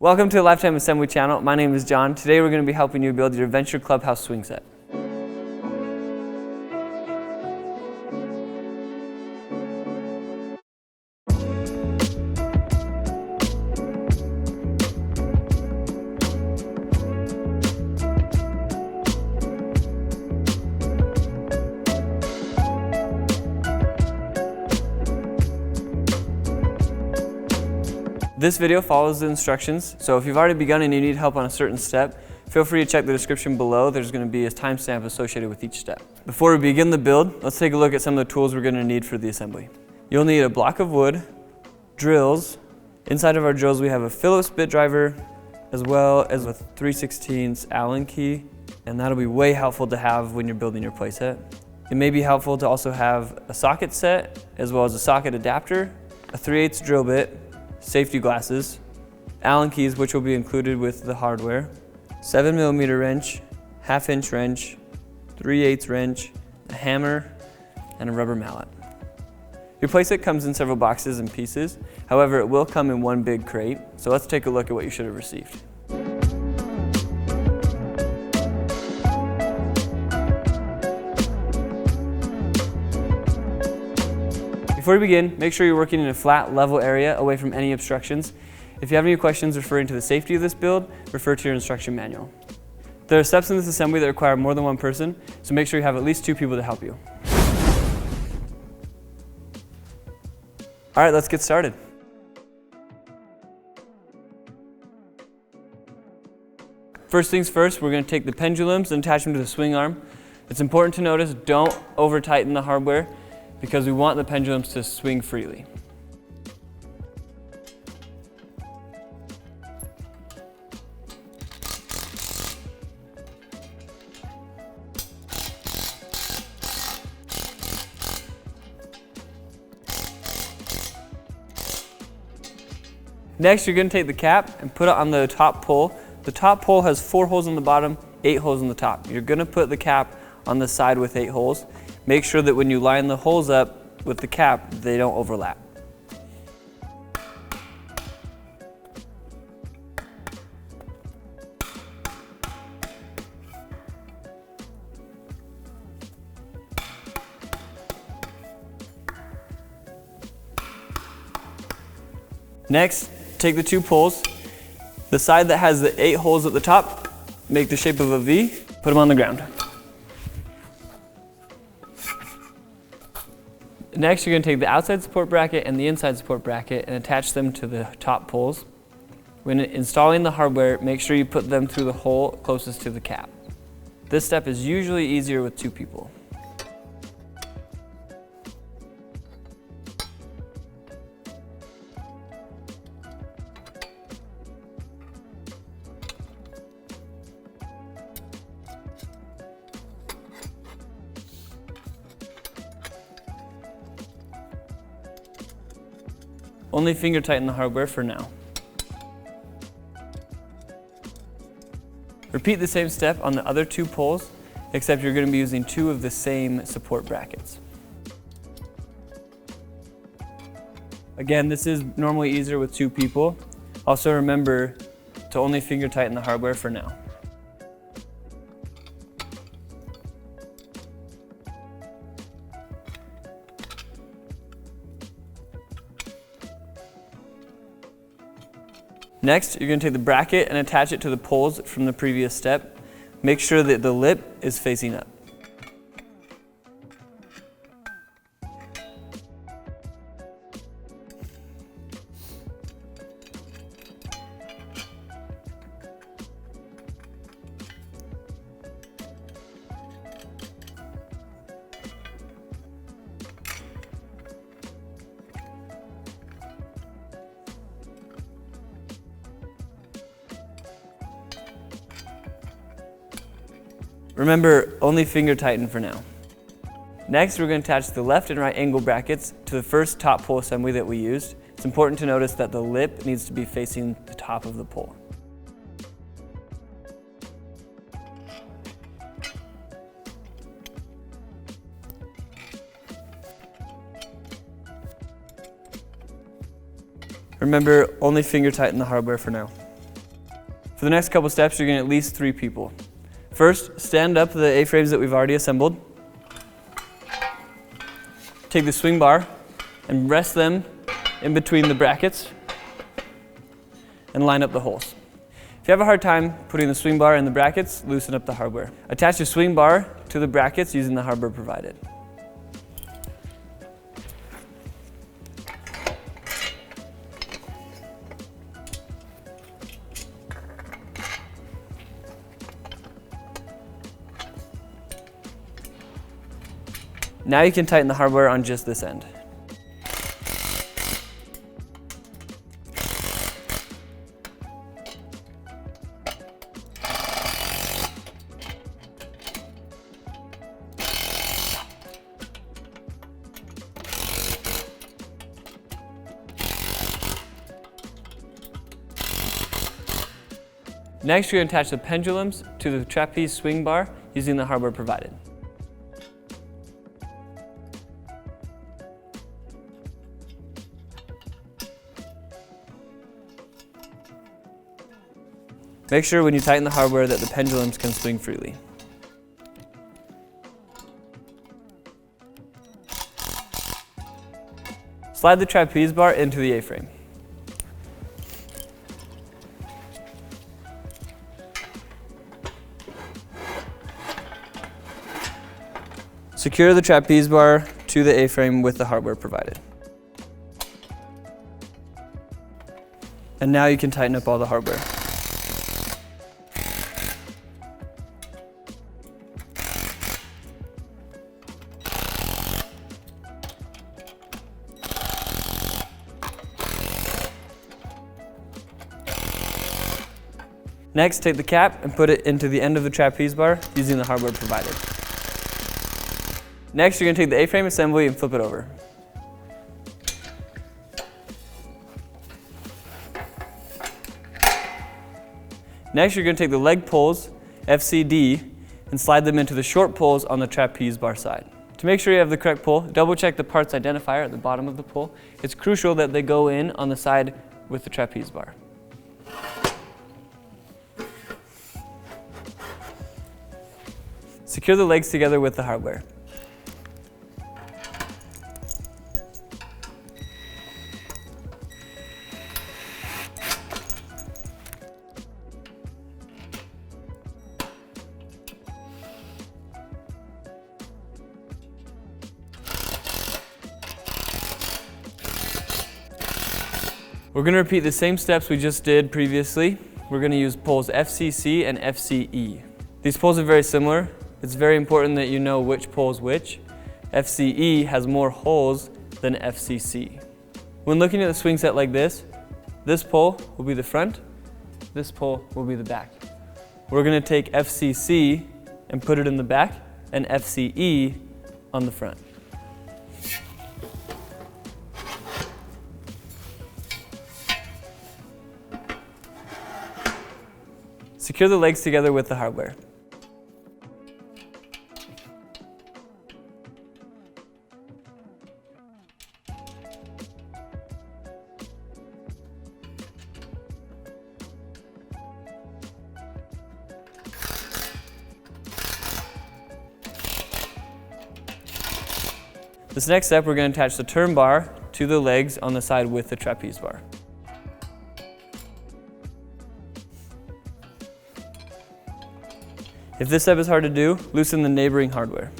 Welcome to the Lifetime Assembly channel. My name is John. Today we're going to be helping you build your Adventure Clubhouse swing set. This video follows the instructions, so if you've already begun and you need help on a certain step, feel free to check the description below. There's going to be a timestamp associated with each step. Before we begin the build, let's take a look at some of the tools we're going to need for the assembly. You'll need a block of wood, drills. Inside of our drills we have a Phillips bit driver, as well as a 3/16 Allen key, and that'll be way helpful to have when you're building your playset. It may be helpful to also have a socket set, as well as a socket adapter, a 3/8 drill bit, safety glasses, Allen keys, which will be included with the hardware, 7mm wrench, 1/2 inch wrench, 3/8 wrench, a hammer, and a rubber mallet. Your playset comes in several boxes and pieces. However, it will come in one big crate. So let's take a look at what you should have received. Before we begin, make sure you're working in a flat, level area away from any obstructions. If you have any questions referring to the safety of this build, refer to your instruction manual. There are steps in this assembly that require more than one person, so make sure you have at least 2 people to help you. All right, let's get started. First things first, we're going to take the pendulums and attach them to the swing arm. It's important to notice, don't over tighten the hardware, because we want the pendulums to swing freely. Next, you're going to take the cap and put it on the top pole. The top pole has 4 holes on the bottom, 8 holes on the top. You're going to put the cap on the side with 8 holes. Make sure that when you line the holes up with the cap, they don't overlap. Next, take the 2 poles. The side that has the 8 holes at the top, make the shape of a V, put them on the ground. Next, you're going to take the outside support bracket and the inside support bracket and attach them to the top poles. When installing the hardware, make sure you put them through the hole closest to the cap. This step is usually easier with 2 people. Only finger tighten the hardware for now. Repeat the same step on the other 2 poles, except you're going to be using 2 of the same support brackets. Again, this is normally easier with 2 people. Also remember to only finger tighten the hardware for now. Next, you're going to take the bracket and attach it to the poles from the previous step. Make sure that the lip is facing up. Remember, only finger tighten for now. Next, we're going to attach the left and right angle brackets to the first top pole assembly that we used. It's important to notice that the lip needs to be facing the top of the pole. Remember, only finger tighten the hardware for now. For the next couple steps, you're going to need at least 3 people. First, stand up the A-frames that we've already assembled. Take the swing bar and rest them in between the brackets and line up the holes. If you have a hard time putting the swing bar in the brackets, loosen up the hardware. Attach the swing bar to the brackets using the hardware provided. Now you can tighten the hardware on just this end. Next, you're going to attach the pendulums to the trapeze swing bar using the hardware provided. Make sure when you tighten the hardware that the pendulums can swing freely. Slide the trapeze bar into the A-frame. Secure the trapeze bar to the A-frame with the hardware provided. And now you can tighten up all the hardware. Next, take the cap and put it into the end of the trapeze bar using the hardware provided. Next, you're going to take the A-frame assembly and flip it over. Next, you're going to take the leg poles, FCD, and slide them into the short poles on the trapeze bar side. To make sure you have the correct pole, double check the parts identifier at the bottom of the pole. It's crucial that they go in on the side with the trapeze bar. Secure the legs together with the hardware. We're going to repeat the same steps we just did previously. We're going to use poles FCC and FCE. These poles are very similar. It's very important that you know which pole is which. FCE has more holes than FCC. When looking at the swing set like this pole will be the front, this pole will be the back. We're going to take FCC and put it in the back and FCE on the front. Secure the legs together with the hardware. This next step, we're going to attach the turn bar to the legs on the side with the trapeze bar. If this step is hard to do, loosen the neighboring hardware.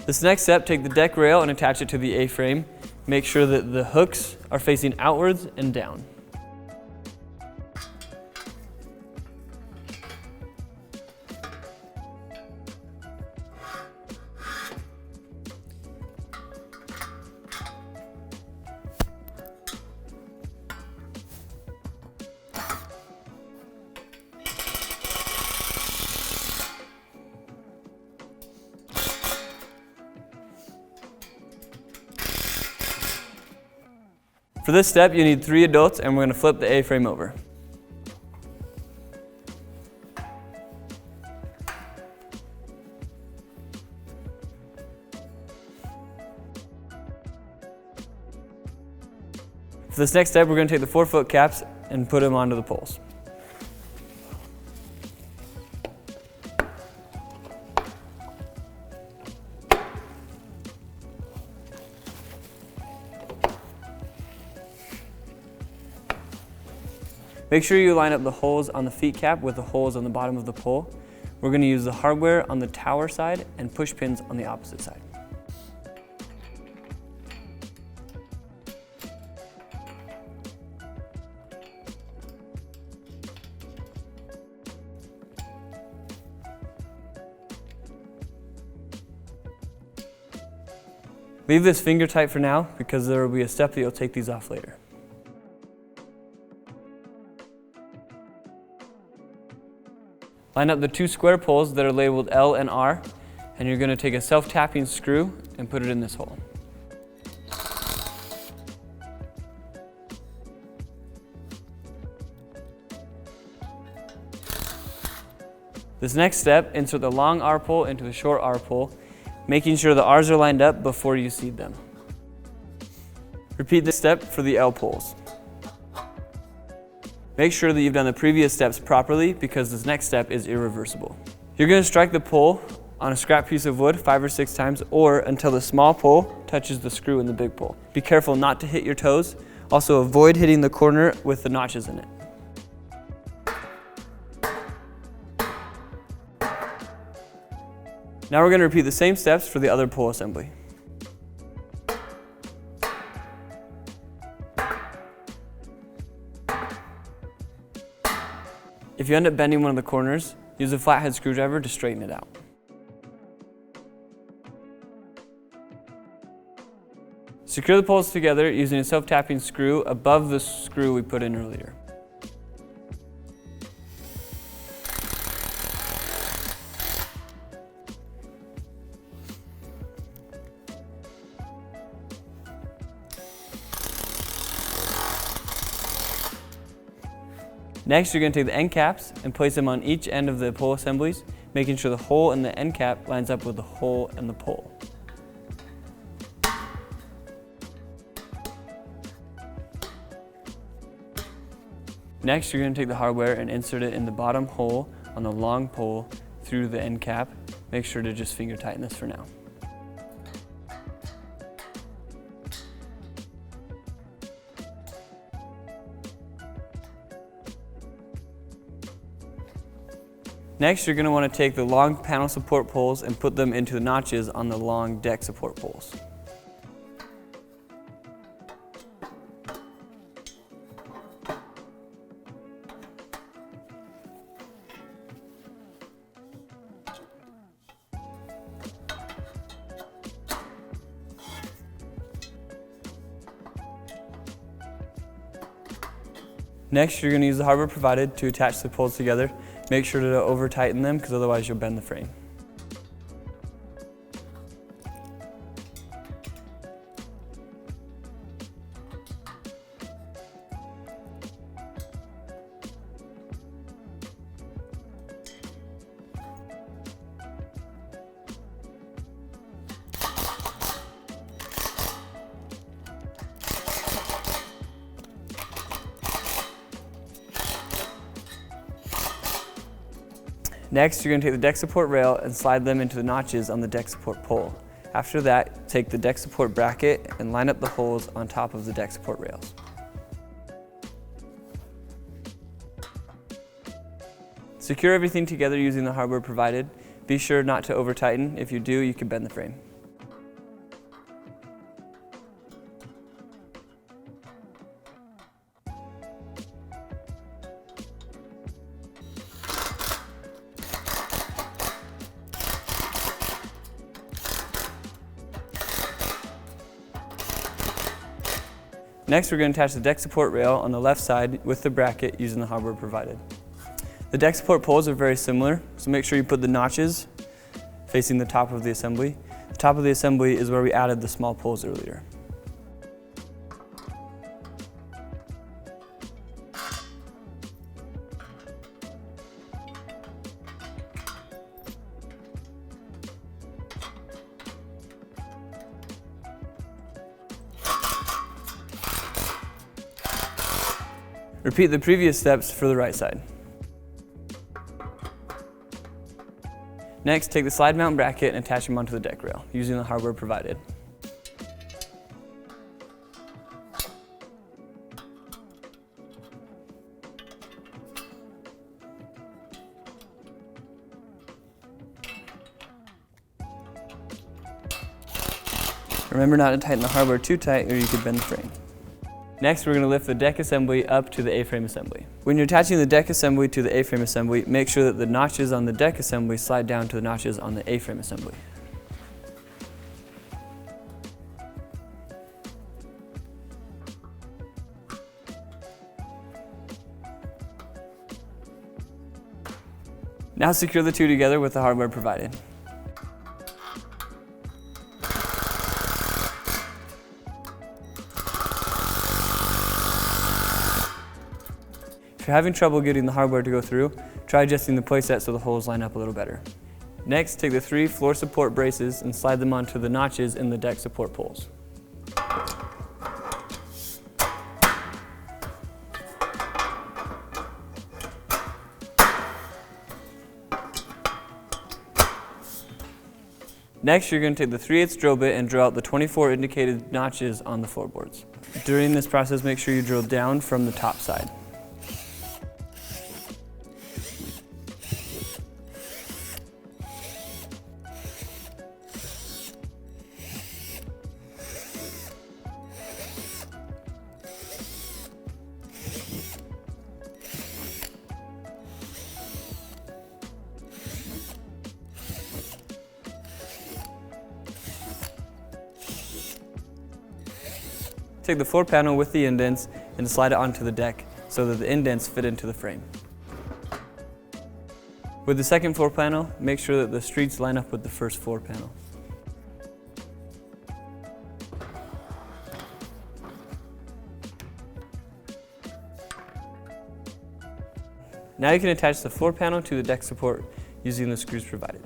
This next step, take the deck rail and attach it to the A-frame. Make sure that the hooks are facing outwards and down. For this step, you need 3 adults, and we're going to flip the A-frame over. For this next step, we're going to take the 4-foot caps and put them onto the poles. Make sure you line up the holes on the feet cap with the holes on the bottom of the pole. We're going to use the hardware on the tower side and push pins on the opposite side. Leave this finger tight for now because there will be a step that you'll take these off later. Line up the 2 square poles that are labeled L and R, and you're going to take a self-tapping screw and put it in this hole. This next step, insert the long R pole into the short R pole, making sure the R's are lined up before you seat them. Repeat this step for the L poles. Make sure that you've done the previous steps properly because this next step is irreversible. You're going to strike the pole on a scrap piece of wood 5 or 6 times or until the small pole touches the screw in the big pole. Be careful not to hit your toes. Also avoid hitting the corner with the notches in it. Now we're going to repeat the same steps for the other pole assembly. If you end up bending one of the corners, use a flathead screwdriver to straighten it out. Secure the poles together using a self-tapping screw above the screw we put in earlier. Next, you're going to take the end caps and place them on each end of the pole assemblies, making sure the hole in the end cap lines up with the hole in the pole. Next, you're going to take the hardware and insert it in the bottom hole on the long pole through the end cap. Make sure to just finger tighten this for now. Next, you're going to want to take the long panel support poles and put them into the notches on the long deck support poles. Next, you're going to use the hardware provided to attach the poles together. Make sure to over-tighten them because otherwise you'll bend the frame. Next, you're going to take the deck support rail and slide them into the notches on the deck support pole. After that, take the deck support bracket and line up the holes on top of the deck support rails. Secure everything together using the hardware provided. Be sure not to over-tighten. If you do, you can bend the frame. Next, we're going to attach the deck support rail on the left side with the bracket using the hardware provided. The deck support poles are very similar, so make sure you put the notches facing the top of the assembly. The top of the assembly is where we added the small poles earlier. Repeat the previous steps for the right side. Next, take the slide mount bracket and attach them onto the deck rail using the hardware provided. Remember not to tighten the hardware too tight or you could bend the frame. Next, we're going to lift the deck assembly up to the A-frame assembly. When you're attaching the deck assembly to the A-frame assembly, make sure that the notches on the deck assembly slide down to the notches on the A-frame assembly. Now secure the two together with the hardware provided. If you're having trouble getting the hardware to go through, try adjusting the playset so the holes line up a little better. Next, take the 3 floor support braces and slide them onto the notches in the deck support poles. Next, you're going to take the 3/8 drill bit and drill out the 24 indicated notches on the floorboards. During this process, make sure you drill down from the top side. Take the floor panel with the indents and slide it onto the deck so that the indents fit into the frame. With the second floor panel, make sure that the streets line up with the first floor panel. Now you can attach the floor panel to the deck support using the screws provided.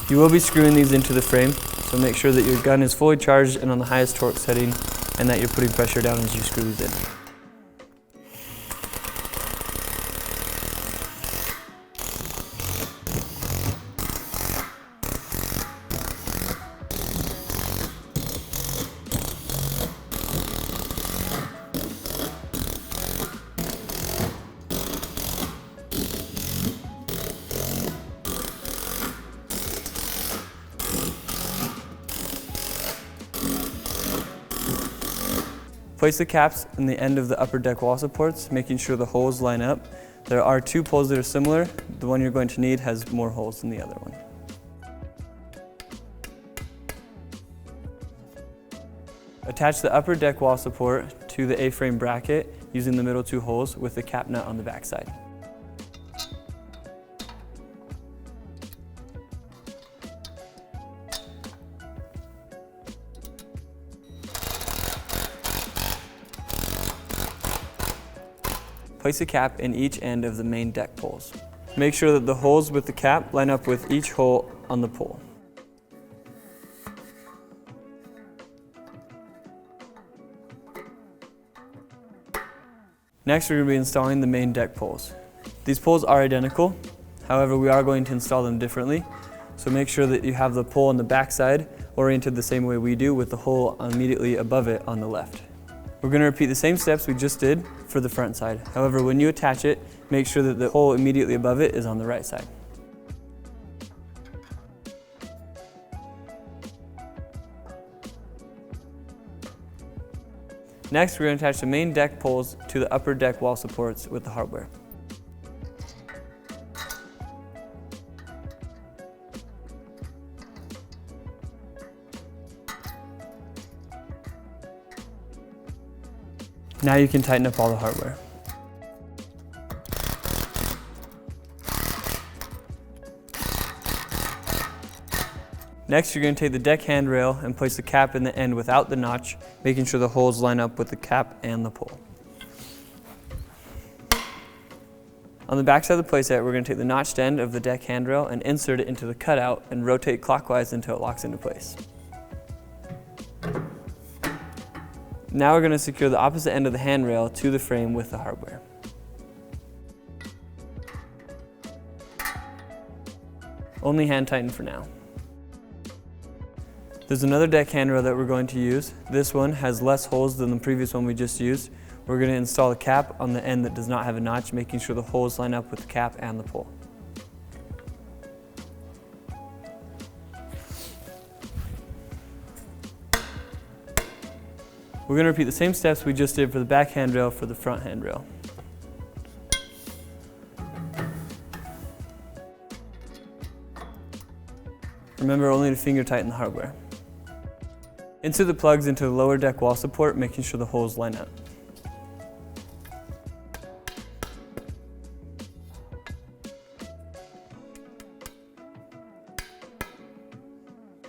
You will be screwing these into the frame, so make sure that your gun is fully charged and on the highest torque setting and that you're putting pressure down as you screw these in. Place the caps in the end of the upper deck wall supports, making sure the holes line up. There are 2 poles that are similar. The one you're going to need has more holes than the other one. Attach the upper deck wall support to the A-frame bracket using the middle 2 holes with the cap nut on the back side. Place a cap in each end of the main deck poles. Make sure that the holes with the cap line up with each hole on the pole. Next, we're going to be installing the main deck poles. These poles are identical, however we are going to install them differently, so make sure that you have the pole on the back side oriented the same way we do with the hole immediately above it on the left. We're going to repeat the same steps we just did for the front side. However, when you attach it, make sure that the hole immediately above it is on the right side. Next, we're going to attach the main deck poles to the upper deck wall supports with the hardware. Now you can tighten up all the hardware. Next, you're going to take the deck handrail and place the cap in the end without the notch, making sure the holes line up with the cap and the pole. On the back side of the playset, we're going to take the notched end of the deck handrail and insert it into the cutout and rotate clockwise until it locks into place. Now we're going to secure the opposite end of the handrail to the frame with the hardware. Only hand tighten for now. There's another deck handrail that we're going to use. This one has less holes than the previous one we just used. We're going to install a cap on the end that does not have a notch, making sure the holes line up with the cap and the pole. We're going to repeat the same steps we just did for the back handrail for the front handrail. Remember only to finger tighten the hardware. Insert the plugs into the lower deck wall support, making sure the holes line up.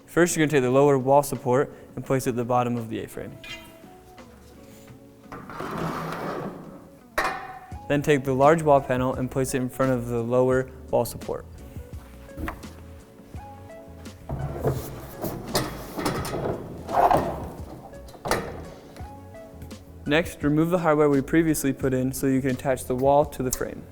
First, you're going to take the lower wall support and place it at the bottom of the A-frame. Then take the large wall panel and place it in front of the lower wall support. Next, remove the hardware we previously put in so you can attach the wall to the frame.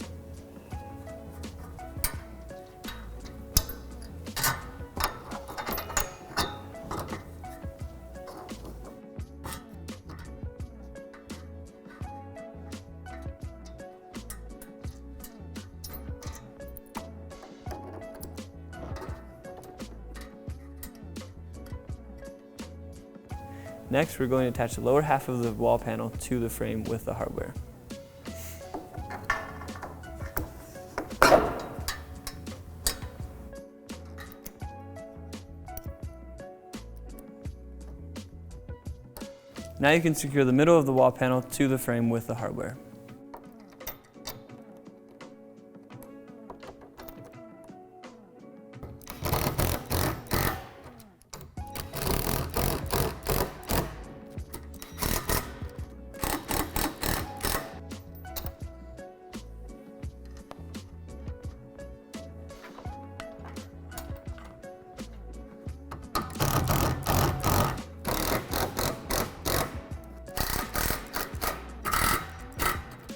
Next, we're going to attach the lower half of the wall panel to the frame with the hardware. Now you can secure the middle of the wall panel to the frame with the hardware.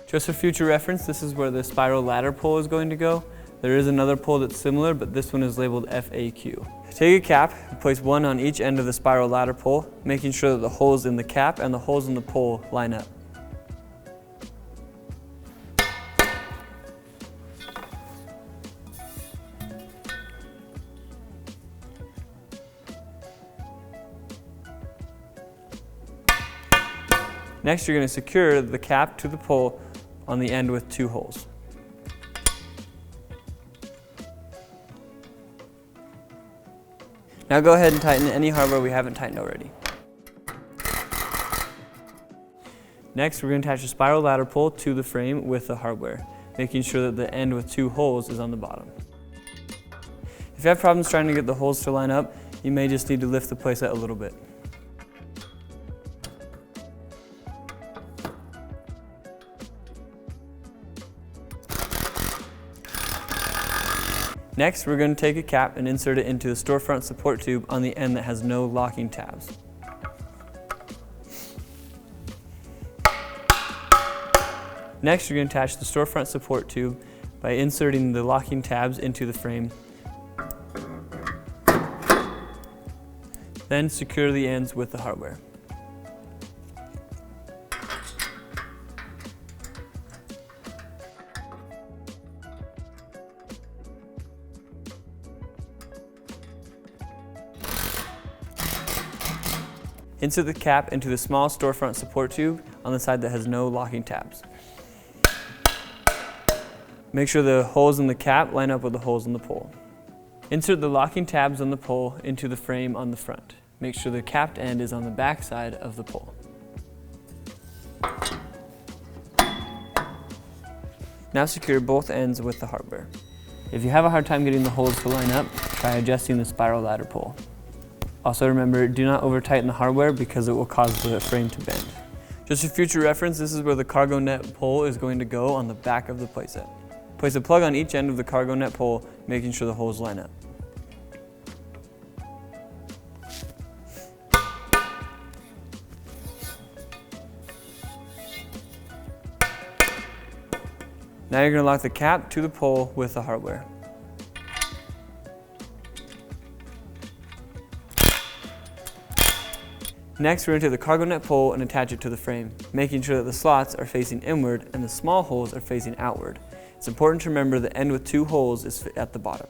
Just for future reference, this is where the spiral ladder pole is going to go. There is another pole that's similar, but this one is labeled FAQ. Take a cap and place one on each end of the spiral ladder pole, making sure that the holes in the cap and the holes in the pole line up. Next, you're going to secure the cap to the pole on the end with 2 holes. Now go ahead and tighten any hardware we haven't tightened already. Next, we're going to attach a spiral ladder pole to the frame with the hardware, making sure that the end with 2 holes is on the bottom. If you have problems trying to get the holes to line up, you may just need to lift the playset a little bit. Next, we're going to take a cap and insert it into the storefront support tube on the end that has no locking tabs. Next, you're going to attach the storefront support tube by inserting the locking tabs into the frame. Then secure the ends with the hardware. Insert the cap into the small storefront support tube on the side that has no locking tabs. Make sure the holes in the cap line up with the holes in the pole. Insert the locking tabs on the pole into the frame on the front. Make sure the capped end is on the back side of the pole. Now secure both ends with the hardware. If you have a hard time getting the holes to line up, try adjusting the spiral ladder pole. Also remember, do not over tighten the hardware because it will cause the frame to bend. Just for future reference, this is where the cargo net pole is going to go on the back of the playset. Place a plug on each end of the cargo net pole, making sure the holes line up. Now you're going to lock the cap to the pole with the hardware. Next, we're going to take the cargo net pole and attach it to the frame, making sure that the slots are facing inward and the small holes are facing outward. It's important to remember the end with 2 holes is at the bottom.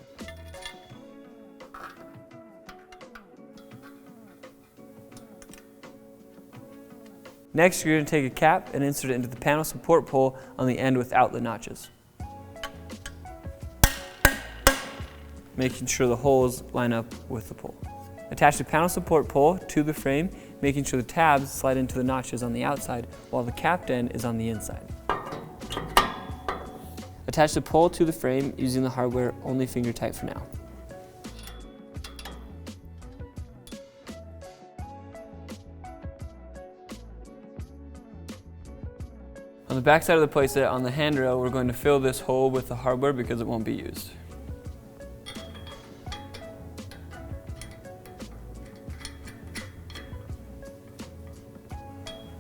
Next, you're going to take a cap and insert it into the panel support pole on the end without the notches, making sure the holes line up with the pole. Attach the panel support pole to the frame, making sure the tabs slide into the notches on the outside while the capped end is on the inside. Attach the pole to the frame using the hardware only finger tight for now. On the back side of the playset, on the handrail, we're going to fill this hole with the hardware because it won't be used.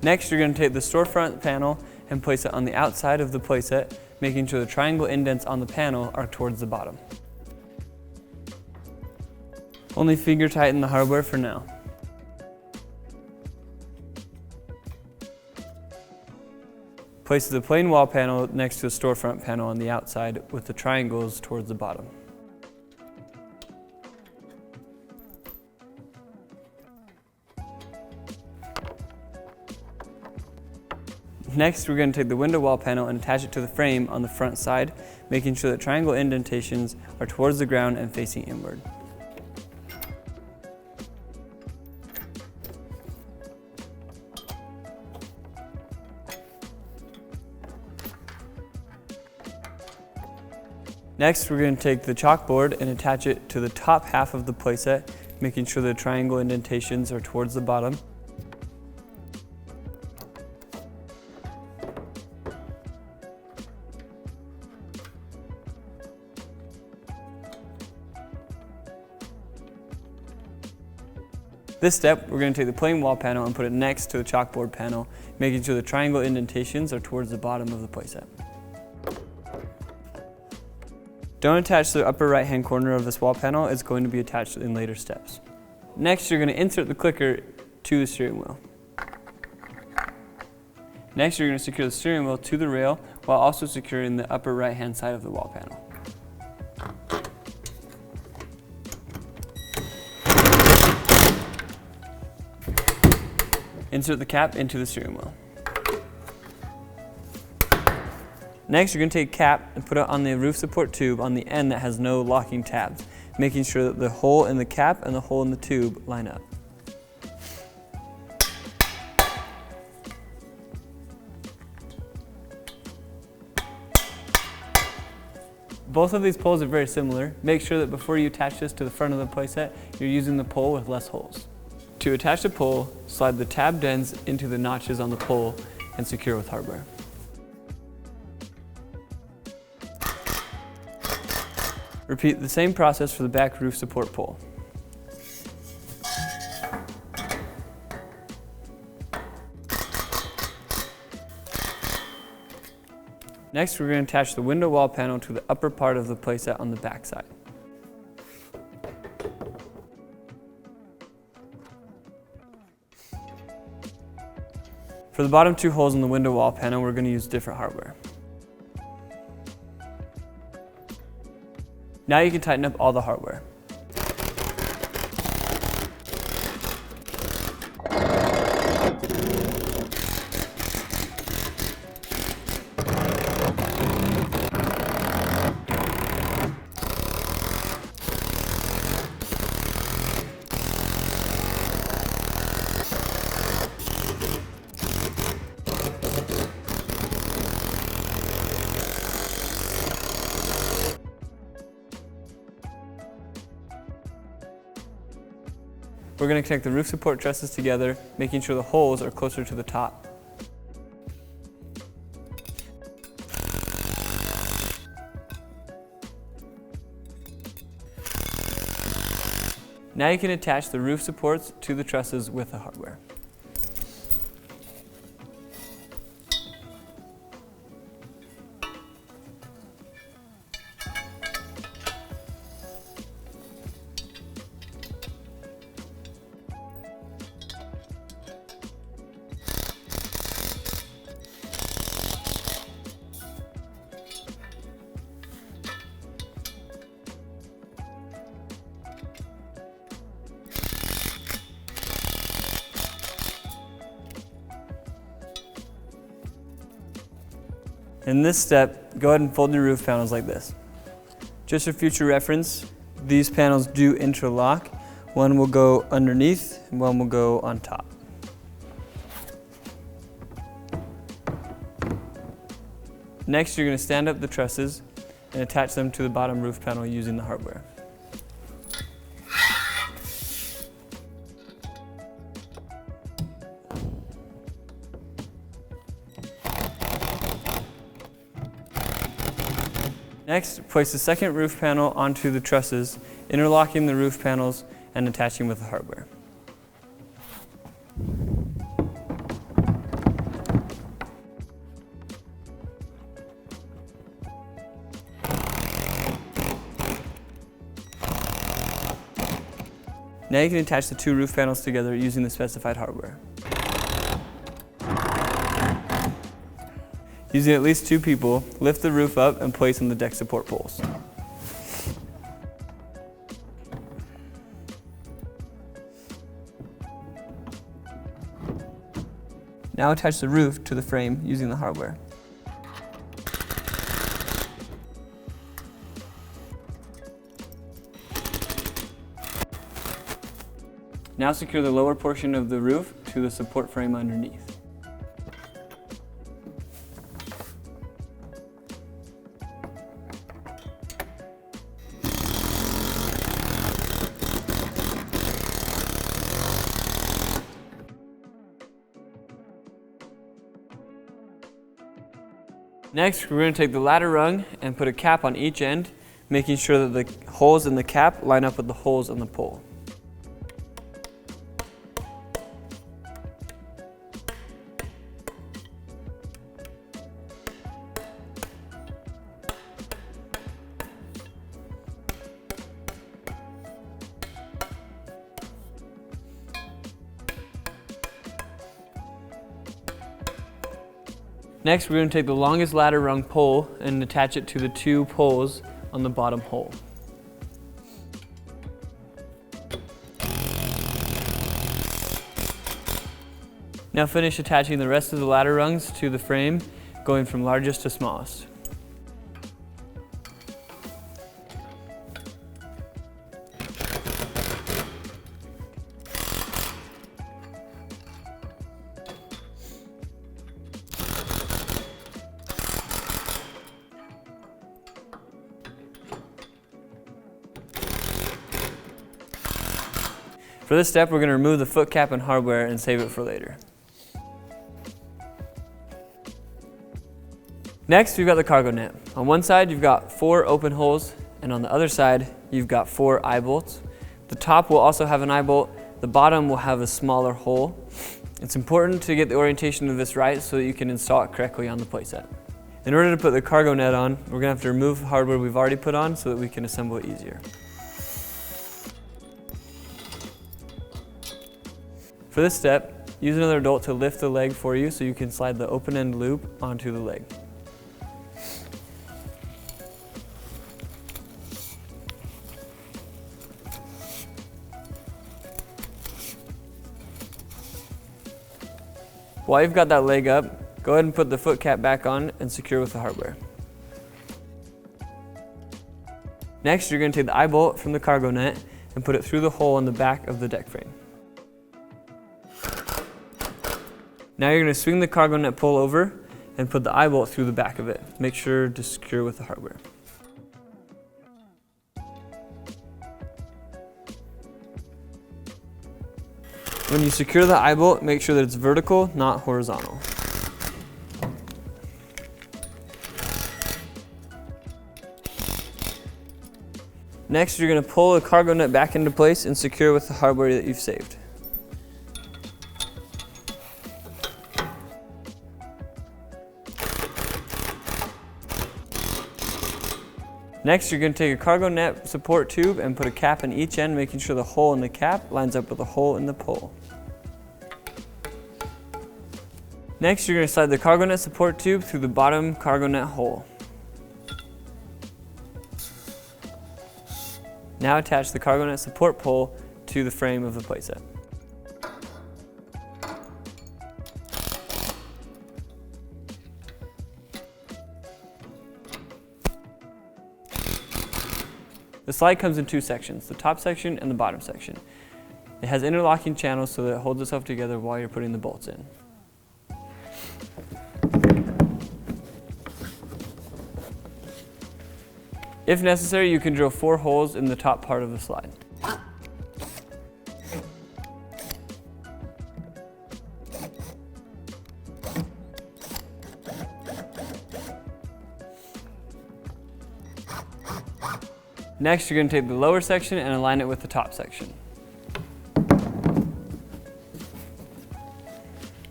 Next, you're going to take the storefront panel and place it on the outside of the playset, making sure the triangle indents on the panel are towards the bottom. Only finger tighten the hardware for now. Place the plain wall panel next to the storefront panel on the outside with the triangles towards the bottom. Next, we're going to take the window wall panel and attach it to the frame on the front side, making sure that triangle indentations are towards the ground and facing inward. Next, we're going to take the chalkboard and attach it to the top half of the playset, making sure the triangle indentations are towards the bottom. This step, we're going to take the plain wall panel and put it next to the chalkboard panel, making sure the triangle indentations are towards the bottom of the playset. Don't attach the upper right-hand corner of this wall panel. It's going to be attached in later steps. Next, you're going to insert the clicker to the steering wheel. Next, you're going to secure the steering wheel to the rail while also securing the upper right-hand side of the wall panel. Insert the cap into the steering wheel. Next, you're going to take a cap and put it on the roof support tube on the end that has no locking tabs, making sure that the hole in the cap and the hole in the tube line up. Both of these poles are very similar. Make sure that before you attach this to the front of the playset, you're using the pole with less holes. To attach the pole, slide the tabbed ends into the notches on the pole and secure with hardware. Repeat the same process for the back roof support pole. Next, we're going to attach the window wall panel to the upper part of the playset on the back side. For the bottom 2 holes in the window wall panel, we're going to use different hardware. Now you can tighten up all the hardware. We're going to connect the roof support trusses together, making sure the holes are closer to the top. Now you can attach the roof supports to the trusses with the hardware. In this step, go ahead and fold your roof panels like this. Just for future reference, these panels do interlock. One will go underneath and one will go on top. Next, you're going to stand up the trusses and attach them to the bottom roof panel using the hardware. Next, place the second roof panel onto the trusses, interlocking the roof panels and attaching with the hardware. Now you can attach the two roof panels together using the specified hardware. Using at least 2 people, lift the roof up and place on the deck support poles. Now attach the roof to the frame using the hardware. Now secure the lower portion of the roof to the support frame underneath. Next, we're going to take the ladder rung and put a cap on each end, making sure that the holes in the cap line up with the holes on the pole. Next, we're going to take the longest ladder rung pole and attach it to the 2 poles on the bottom hole. Now finish attaching the rest of the ladder rungs to the frame, going from largest to smallest. For this step, we're going to remove the foot cap and hardware and save it for later. Next, we've got the cargo net. On one side, you've got 4 open holes, and on the other side, you've got 4 eye bolts. The top will also have an eye bolt. The bottom will have a smaller hole. It's important to get the orientation of this right so that you can install it correctly on the playset. In order to put the cargo net on, we're going to have to remove the hardware we've already put on so that we can assemble it easier. For this step, use another adult to lift the leg for you so you can slide the open end loop onto the leg. While you've got that leg up, go ahead and put the foot cap back on and secure with the hardware. Next, you're going to take the eye bolt from the cargo net and put it through the hole in the back of the deck frame. Now you're going to swing the cargo net pole over and put the eye bolt through the back of it. Make sure to secure with the hardware. When you secure the eye bolt, make sure that it's vertical, not horizontal. Next, you're going to pull the cargo net back into place and secure with the hardware that you've saved. Next, you're going to take a cargo net support tube and put a cap in each end, making sure the hole in the cap lines up with the hole in the pole. Next, you're going to slide the cargo net support tube through the bottom cargo net hole. Now attach the cargo net support pole to the frame of the playset. The slide comes in two sections, the top section and the bottom section. It has interlocking channels so that it holds itself together while you're putting the bolts in. If necessary, you can drill 4 holes in the top part of the slide. Next, you're going to take the lower section and align it with the top section.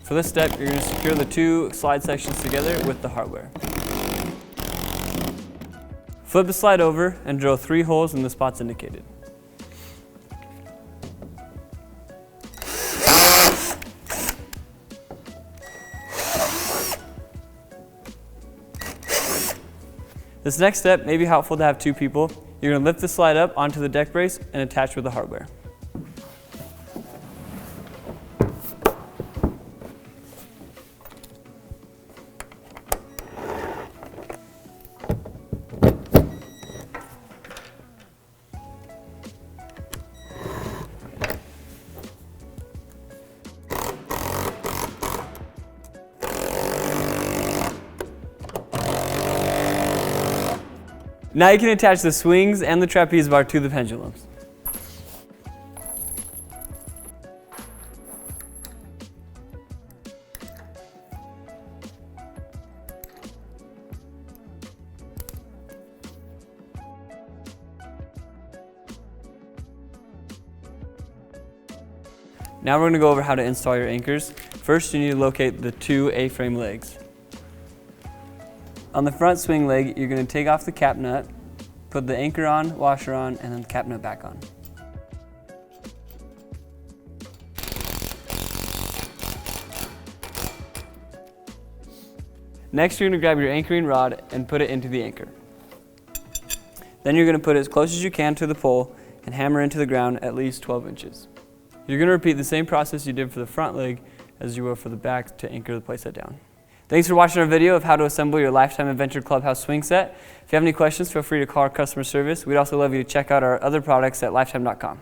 For this step, you're going to secure the 2 slide sections together with the hardware. Flip the slide over and drill 3 holes in the spots indicated. This next step may be helpful to have 2 people. You're going to lift the slide up onto the deck brace and attach with the hardware. Now you can attach the swings and the trapeze bar to the pendulums. Now we're going to go over how to install your anchors. First, you need to locate the 2 A-frame legs. On the front swing leg, you're going to take off the cap nut, put the anchor on, washer on, and then the cap nut back on. Next, you're going to grab your anchoring rod and put it into the anchor. Then you're going to put it as close as you can to the pole and hammer into the ground at least 12 inches. You're going to repeat the same process you did for the front leg as you will for the back to anchor the playset down. Thanks for watching our video of how to assemble your Lifetime Adventure Clubhouse swing set. If you have any questions, feel free to call our customer service. We'd also love you to check out our other products at lifetime.com.